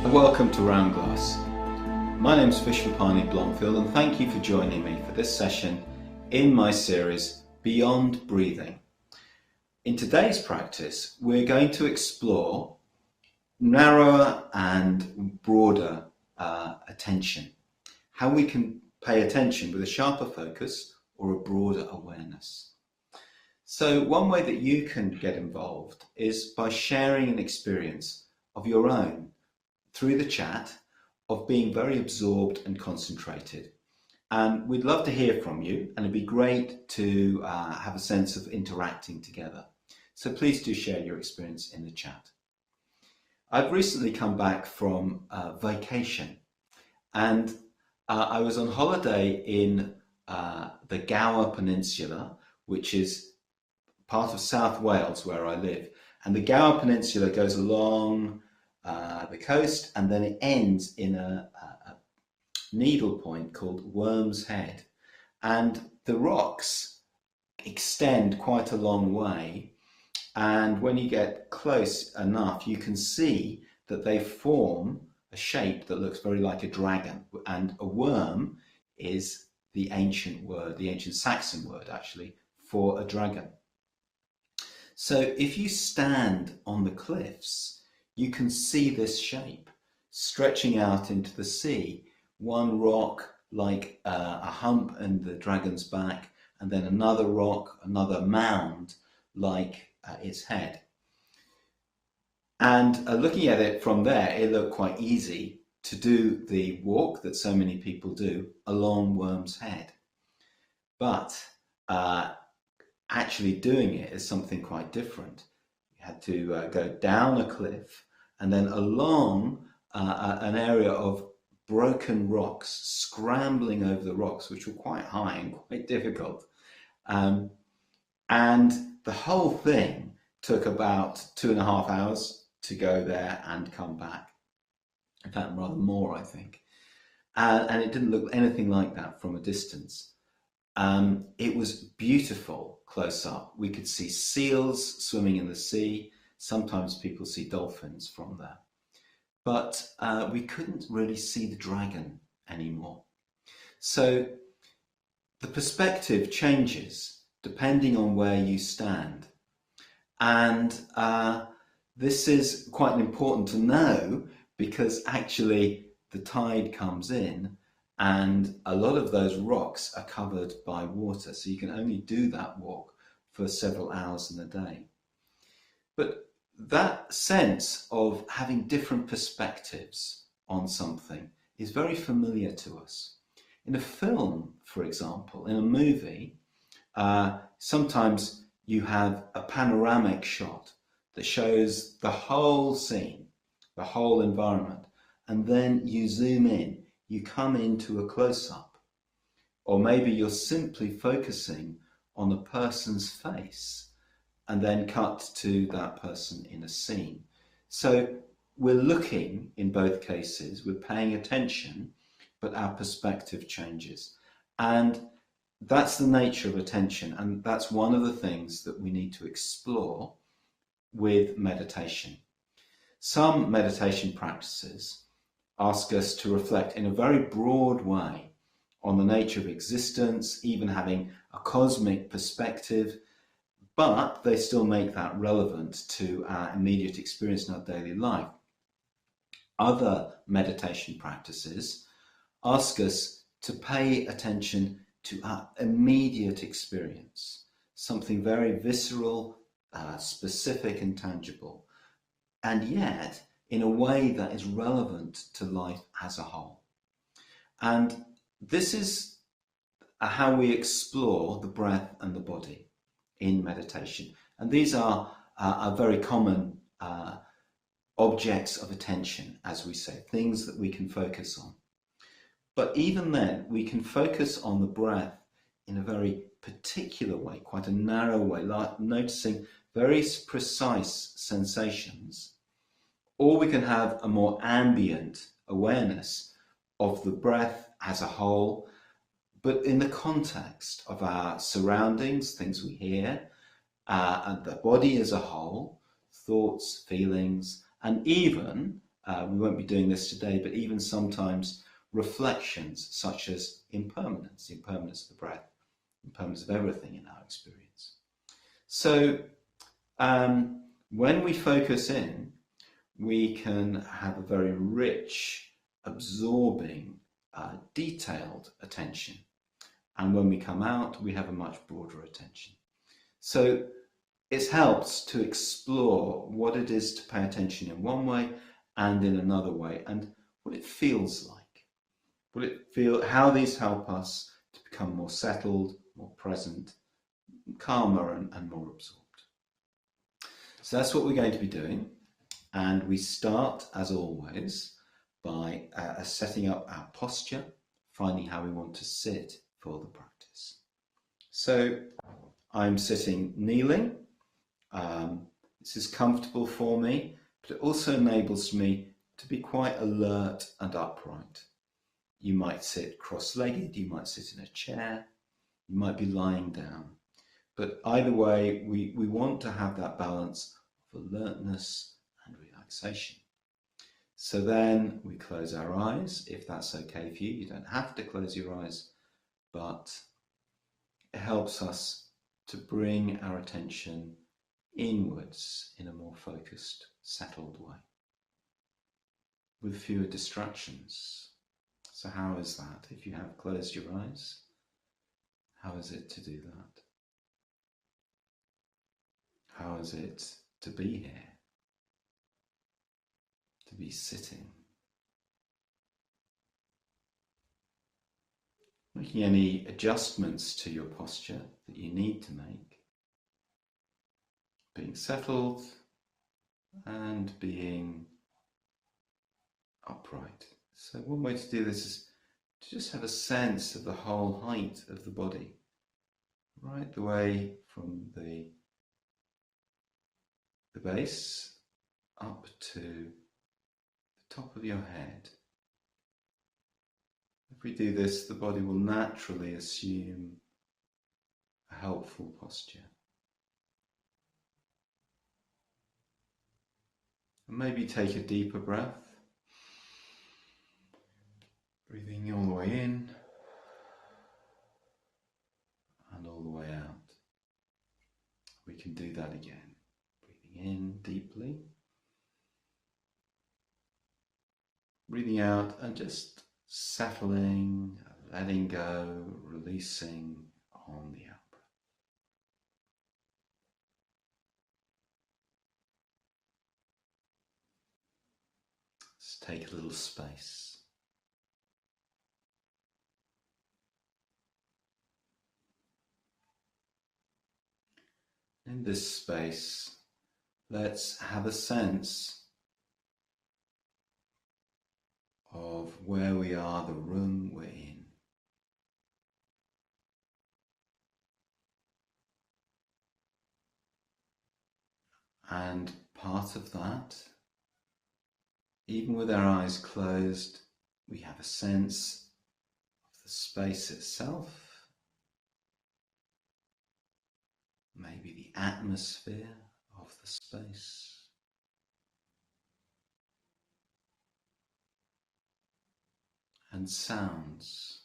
Welcome to Round Glass. My name is Vishvapani Blomfield and thank you for joining me for this session in my series Beyond Breathing. In today's practice, we're going to explore narrower and broader attention, how we can pay attention with a sharper focus or a broader awareness. So one way that you can get involved is by sharing an experience of your own through the chat of being very absorbed and concentrated. And we'd love to hear from you, and it'd be great to have a sense of interacting together. So please do share your experience in the chat. I've recently come back from vacation, and I was on holiday in the Gower Peninsula, which is part of South Wales where I live. And the Gower Peninsula goes along the coast, and then it ends in a needle point called Worm's Head. And the rocks extend quite a long way. And when you get close enough, you can see that they form a shape that looks very like a dragon. And a worm is the ancient word, the ancient Saxon word actually, for a dragon. So if you stand on the cliffs, you can see this shape stretching out into the sea. One rock like a hump in the dragon's back, and then another rock, another mound like its head. And looking at it from there, it looked quite easy to do the walk that so many people do along Worm's Head. But actually doing it is something quite different. You had to go down a cliff and then along an area of broken rocks, scrambling over the rocks, which were quite high and quite difficult. And the whole thing took about 2.5 hours to go there and come back. In fact, rather more, I think. And it didn't look anything like that from a distance. It was beautiful close up. We could see seals swimming in the sea. Sometimes people see dolphins from there. But we couldn't really see the dragon anymore. So the perspective changes depending on where you stand. And this is quite important to know, because actually the tide comes in and a lot of those rocks are covered by water. So you can only do that walk for several hours in a day. But that sense of having different perspectives on something is very familiar to us. In a film, for example, in a movie, sometimes you have a panoramic shot that shows the whole scene, the whole environment, and then you zoom in, you come into a close-up, or maybe you're simply focusing on a person's face and then cut to that person in a scene. So we're looking in both cases, we're paying attention, but our perspective changes. And that's the nature of attention, and that's one of the things that we need to explore with meditation. Some meditation practices ask us to reflect in a very broad way on the nature of existence, even having a cosmic perspective, but they still make that relevant to our immediate experience in our daily life. Other meditation practices ask us to pay attention to our immediate experience, something very visceral, specific and tangible, and yet in a way that is relevant to life as a whole. And this is how we explore the breath and the body in meditation. And these are very common objects of attention, as we say, things that we can focus on. But even then, we can focus on the breath in a very particular way, quite a narrow way, like noticing very precise sensations, or we can have a more ambient awareness of the breath as a whole, but in the context of our surroundings, things we hear, and the body as a whole, thoughts, feelings, and even we won't be doing this today, but even sometimes reflections such as impermanence, impermanence of the breath, impermanence of everything in our experience. So when we focus in, we can have a very rich, absorbing, detailed attention. And when we come out, we have a much broader attention. So it helps to explore what it is to pay attention in one way and in another way, and what it feels like. How these help us to become more settled, more present, calmer, and more absorbed. So that's what we're going to be doing. And we start, as always, by setting up our posture, finding how we want to sit for the practice. So I'm sitting kneeling. This is comfortable for me, but it also enables me to be quite alert and upright. You might sit cross-legged, you might sit in a chair, you might be lying down. But either way, we want to have that balance of alertness and relaxation. So then we close our eyes, if that's okay for you. You don't have to close your eyes, but it helps us to bring our attention inwards in a more focused, settled way, with fewer distractions. So how is that? If you have closed your eyes, how is it to do that? How is it to be here? To be sitting? Making any adjustments to your posture that you need to make. Being settled and being upright. So one way to do this is to just have a sense of the whole height of the body, right the way from the base up to the top of your head. If we do this, the body will naturally assume a helpful posture. And maybe take a deeper breath, breathing all the way in and all the way out. We can do that again. Breathing in deeply, breathing out and just settling, letting go, releasing on the out breath. Let's take a little space. In this space, let's have a sense of where we are, the room we're in. And part of that, even with our eyes closed, we have a sense of the space itself, maybe the atmosphere of the space. And sounds.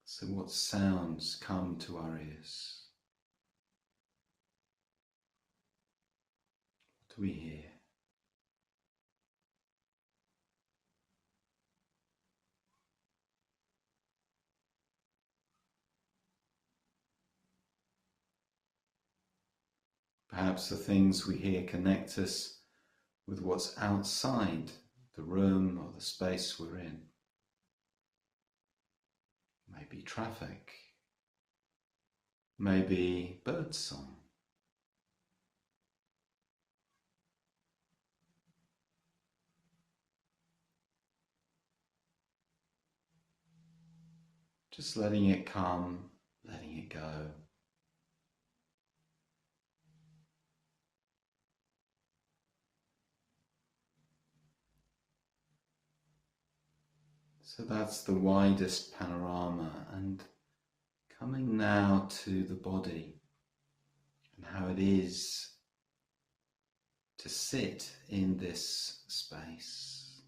So what sounds come to our ears? What do we hear? Perhaps the things we hear connect us with what's outside the room or the space we're in. Maybe traffic, maybe birdsong. Just letting it come, letting it go. So that's the widest panorama, and coming now to the body and how it is to sit in this space.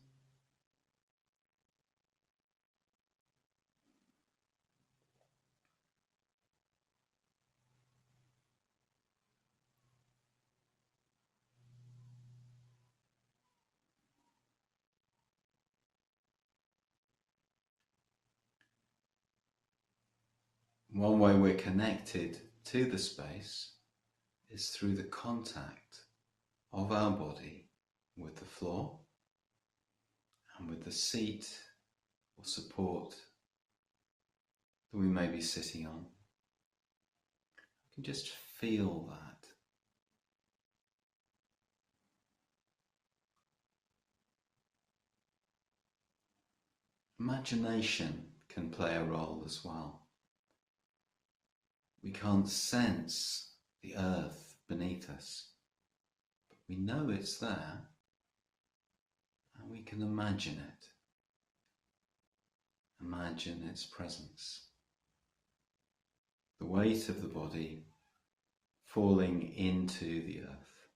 One way we're connected to the space is through the contact of our body with the floor and with the seat or support that we may be sitting on. You can just feel that. Imagination can play a role as well. We can't sense the earth beneath us, but we know it's there and we can imagine it. Imagine its presence. The weight of the body falling into the earth.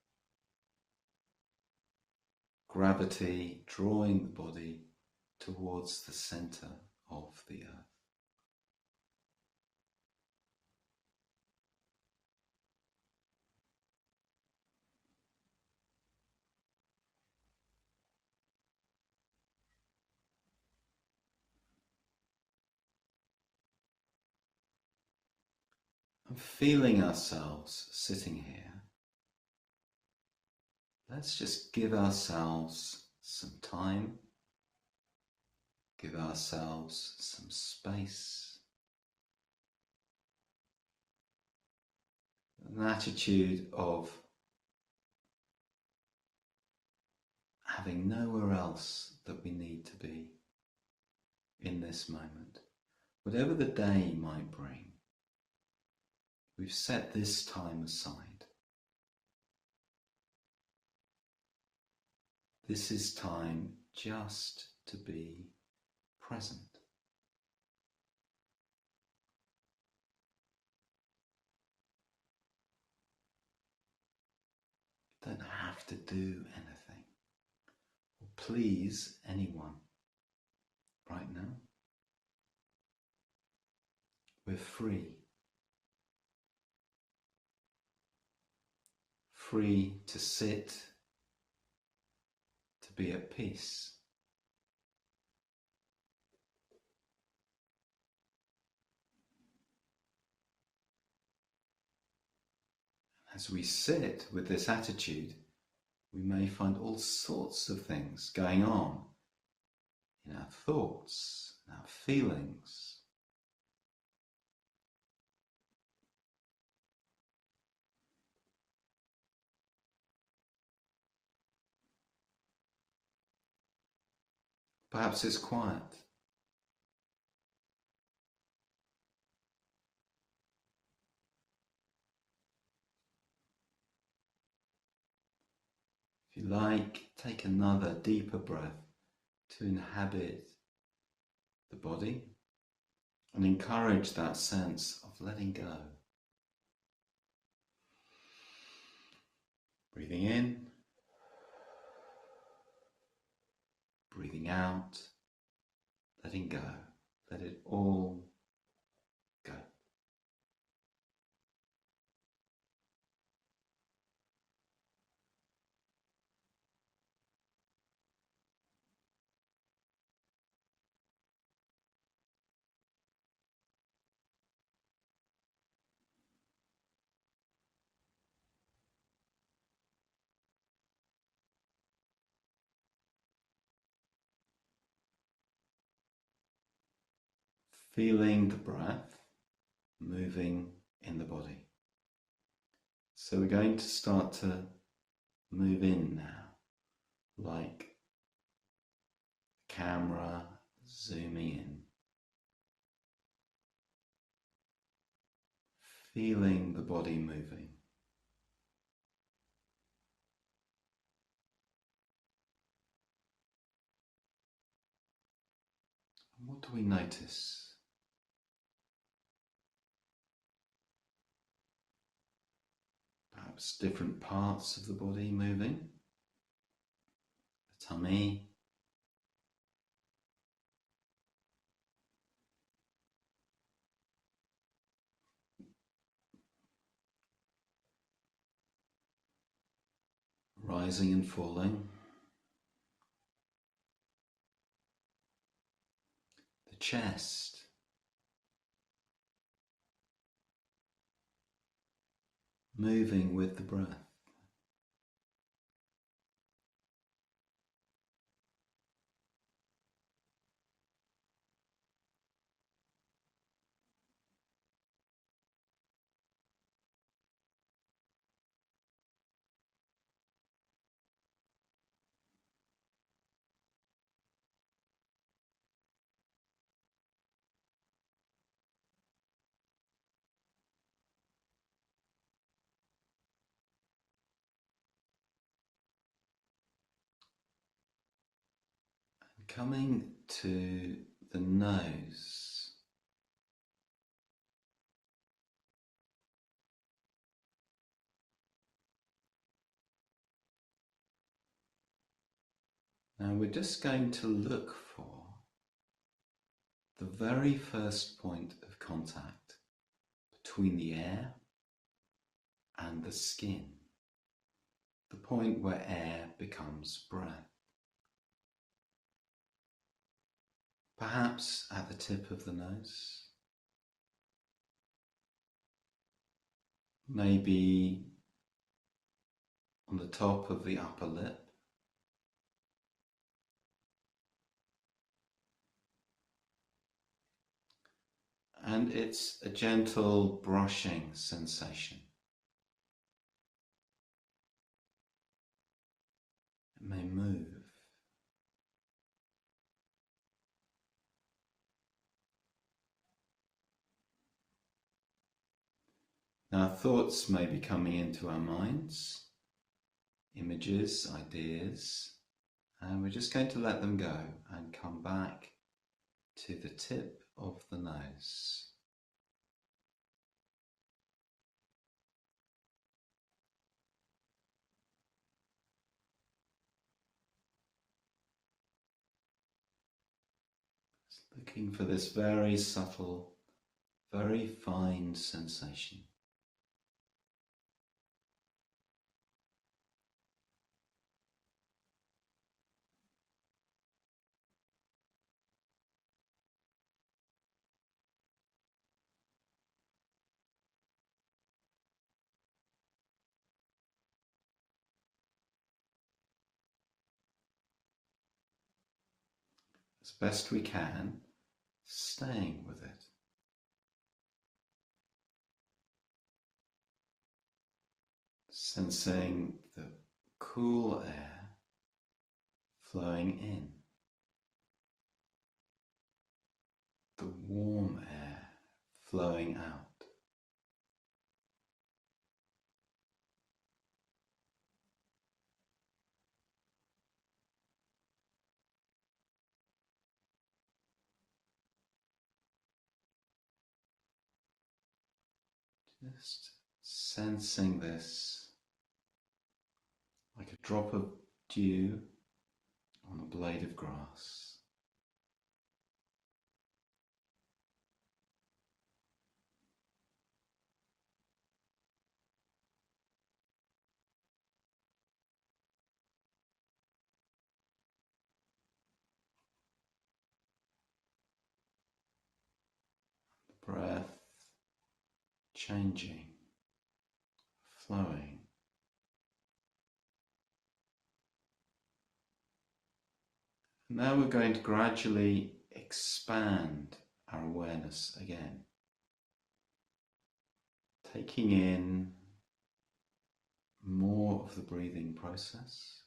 Gravity drawing the body towards the center of the earth. And feeling ourselves sitting here, let's just give ourselves some time, give ourselves some space, an attitude of having nowhere else that we need to be in this moment. Whatever the day might bring, we've set this time aside. This is time just to be present. You don't have to do anything or please anyone right now. We're free. Free to sit, to be at peace. As we sit with this attitude, we may find all sorts of things going on in our thoughts, in our feelings. Perhaps it's quiet. If you like, take another deeper breath to inhabit the body and encourage that sense of letting go. Breathing in, breathing out, letting go. Let it all go. Feeling the breath moving in the body. So we're going to start to move in now, like the camera zooming in. Feeling the body moving. And what do we notice? Perhaps different parts of the body moving. The tummy. Rising and falling. The chest. Moving with the breath. Coming to the nose. Now we're just going to look for the very first point of contact between the air and the skin, the point where air becomes breath. Perhaps at the tip of the nose, maybe on the top of the upper lip, and it's a gentle brushing sensation. It may move. Now thoughts may be coming into our minds, images, ideas, and we're just going to let them go and come back to the tip of the nose. Just looking for this very subtle, very fine sensation. As best we can, staying with it. Sensing the cool air flowing in, the warm air flowing out. Just sensing this like a drop of dew on a blade of grass. The breath changing, flowing. Now we're going to gradually expand our awareness again, taking in more of the breathing process.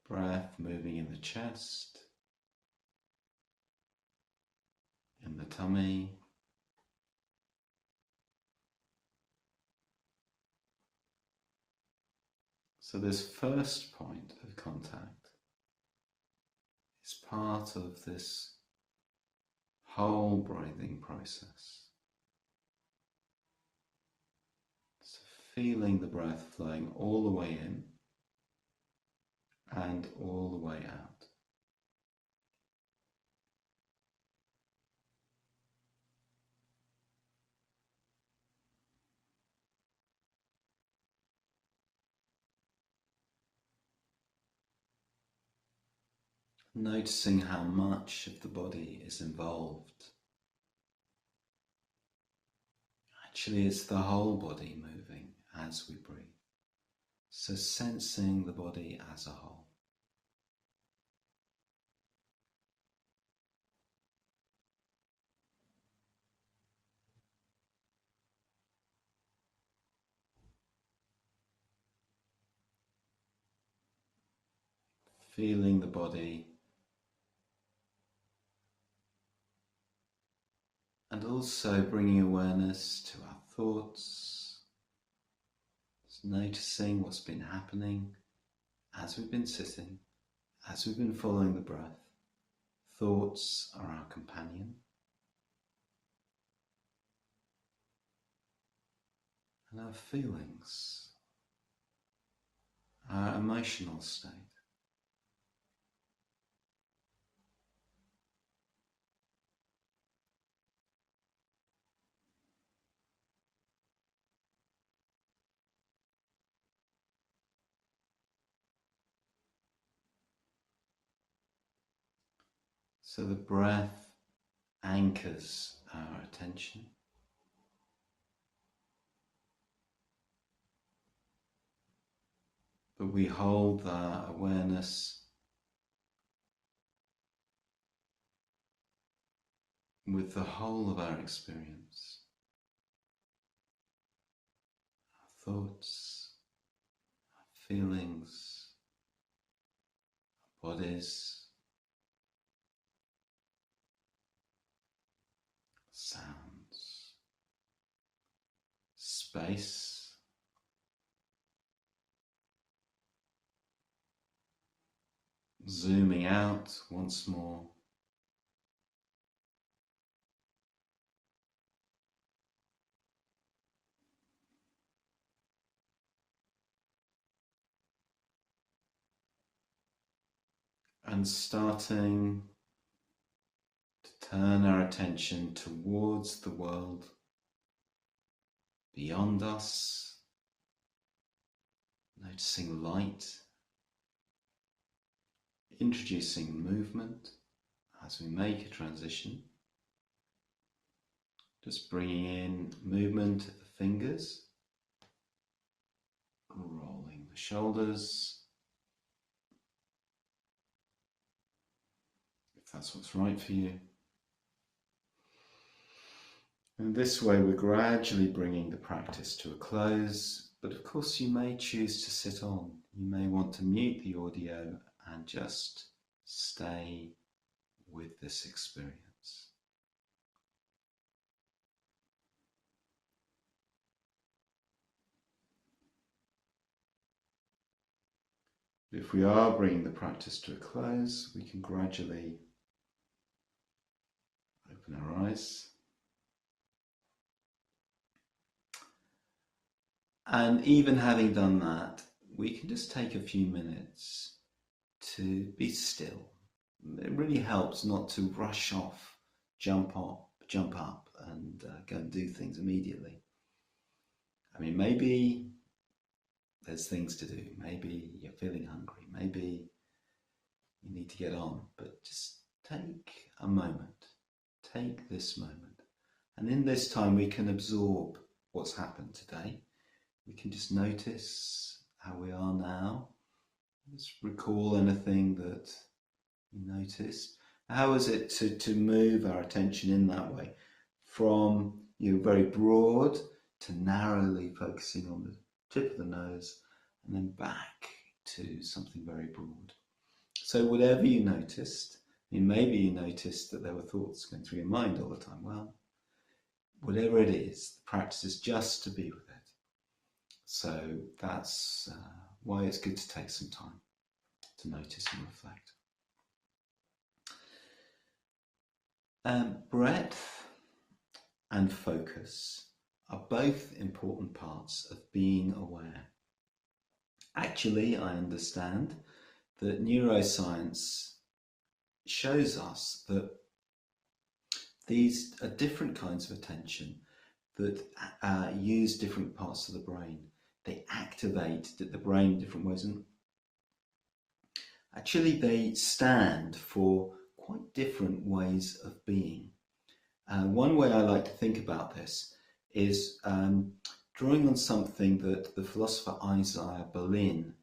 Breath moving in the chest, in the tummy, so this first point of contact is part of this whole breathing process. So feeling the breath flowing all the way in and all the way out. Noticing how much of the body is involved. Actually, it's the whole body moving as we breathe. So sensing the body as a whole. Feeling the body and also bringing awareness to our thoughts, just noticing what's been happening as we've been sitting, as we've been following the breath. Thoughts are our companion, and our feelings, our emotional state. So the breath anchors our attention. But we hold that awareness with the whole of our experience, our thoughts, our feelings, our bodies, sounds, space, zooming out once more. And starting to turn our attention towards the world beyond us, noticing light, introducing movement as we make a transition, just bringing in movement of the fingers, rolling the shoulders, if that's what's right for you. And this way we're gradually bringing the practice to a close, but of course you may choose to sit on. You may want to mute the audio and just stay with this experience. If we are bringing the practice to a close, we can gradually open our eyes. And even having done that, we can just take a few minutes to be still. It really helps not to rush off, jump up and go and do things immediately. I mean, maybe there's things to do. Maybe you're feeling hungry. Maybe you need to get on. But just take a moment. Take this moment. And in this time, we can absorb what's happened today. We can just notice how we are now. Just recall anything that you noticed. How is it to move our attention in that way from very broad to narrowly focusing on the tip of the nose and then back to something very broad. So whatever you noticed, maybe you noticed that there were thoughts going through your mind all the time. Well, whatever it is, the practice is just to be with it. So that's why it's good to take some time to notice and reflect. Breadth and focus are both important parts of being aware. Actually, I understand that neuroscience shows us that these are different kinds of attention that use different parts of the brain. They activate the brain in different ways, and actually they stand for quite different ways of being. One way I like to think about this is drawing on something that the philosopher Isaiah Berlin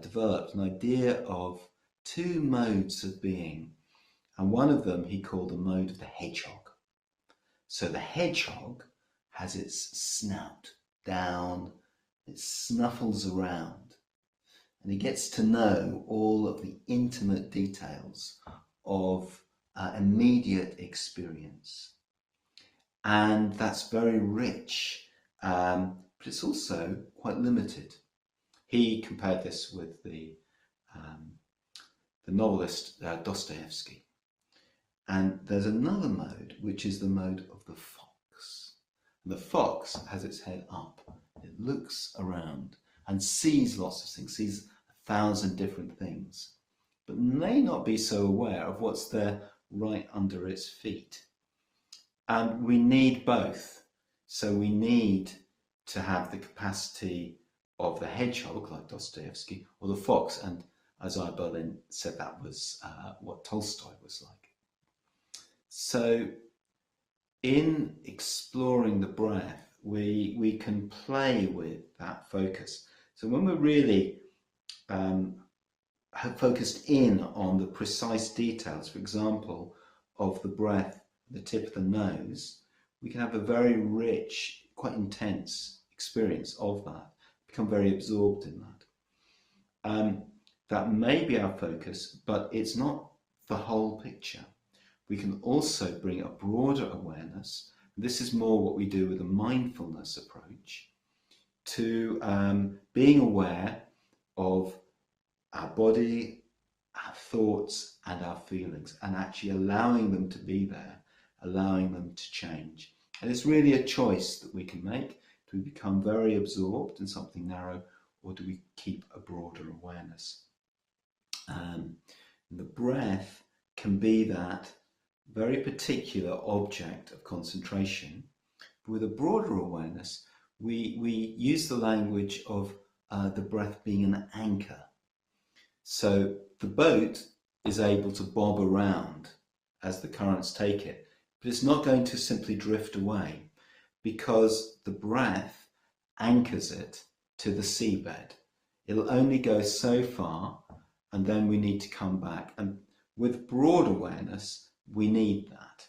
developed, an idea of two modes of being, and one of them he called the mode of the hedgehog. So the hedgehog has its snout down, it snuffles around, and he gets to know all of the intimate details of immediate experience. And that's very rich, but it's also quite limited. He compared this with the novelist Dostoevsky. And there's another mode, which is the mode of the fox. And the fox has its head up. It looks around and sees lots of things, sees 1,000 different things, but may not be so aware of what's there right under its feet. And we need both. So we need to have the capacity of the hedgehog, like Dostoevsky, or the fox. And Isaiah Berlin said that was what Tolstoy was like. So in exploring the breath, we can play with that focus. So when we're really focused in on the precise details, for example, of the breath, the tip of the nose, we can have a very rich, quite intense experience of that, become very absorbed in that. That may be our focus, but it's not the whole picture. We can also bring a broader awareness. This is more what we do with a mindfulness approach, to being aware of our body, our thoughts, and our feelings, and actually allowing them to be there, allowing them to change. And it's really a choice that we can make. Do we become very absorbed in something narrow, or do we keep a broader awareness? The breath can be that very particular object of concentration. But with a broader awareness, we use the language of the breath being an anchor. So the boat is able to bob around as the currents take it, but it's not going to simply drift away, because the breath anchors it to the seabed. It'll only go so far, and then we need to come back. And with broad awareness, we need that.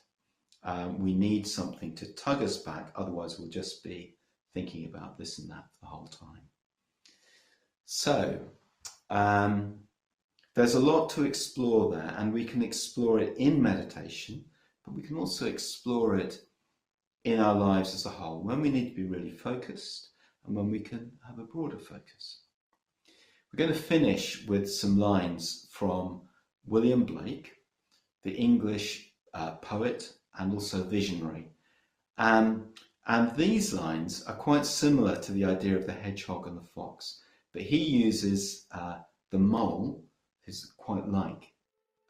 We need something to tug us back, otherwise we'll just be thinking about this and that the whole time. So there's a lot to explore there, and we can explore it in meditation, but we can also explore it in our lives as a whole, when we need to be really focused and when we can have a broader focus. We're going to finish with some lines from William Blake, the English poet and also visionary. And these lines are quite similar to the idea of the hedgehog and the fox, but he uses the mole, who's quite like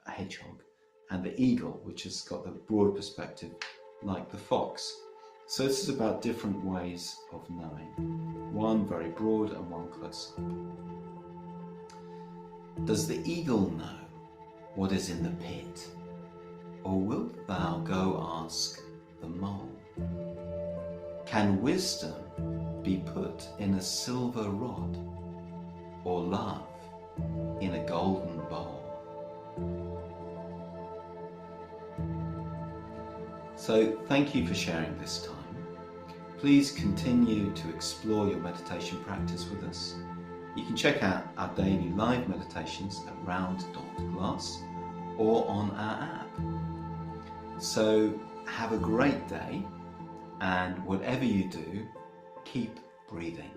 a hedgehog, and the eagle, which has got the broad perspective like the fox. So this is about different ways of knowing, one very broad and one close up. Does the eagle know what is in the pit, or wilt thou go ask the mole? Can wisdom be put in a silver rod, or love in a golden bowl? So thank you for sharing this time. Please continue to explore your meditation practice with us. You can check out our daily live meditations at round.glass or on our app. So have a great day, and whatever you do, keep breathing.